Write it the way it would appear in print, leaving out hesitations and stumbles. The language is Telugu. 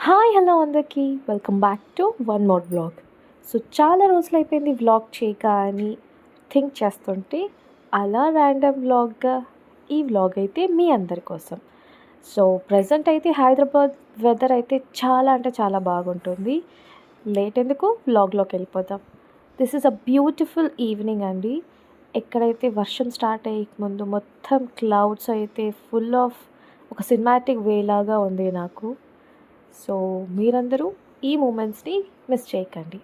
హాయ్ హలో అందరికీ welcome back to one more vlog. So చాలా రోజులు అయిపోయింది వ్లాగ్ చేయక అని థింక్ చేస్తుంటే అలా ర్యాండమ్ వ్లాగ్గా ఈ వ్లాగ్ అయితే మీ అందరి కోసం. సో ప్రజెంట్ అయితే హైదరాబాద్ వెదర్ అయితే చాలా అంటే చాలా బాగుంటుంది. లేట్ ఎందుకు వ్లాగ్లోకి వెళ్ళిపోదాం. This is a beautiful evening అండి. ఎక్కడైతే వర్షం స్టార్ట్ అయ్యే ముందు మొత్తం క్లౌడ్స్ అయితే ఫుల్ ఆఫ్ ఒక సినిమాటిక్ వేలాగా ఉంది నాకు. సో మీరందరూ ఈ మూమెంట్స్ని మిస్ చేయకండి.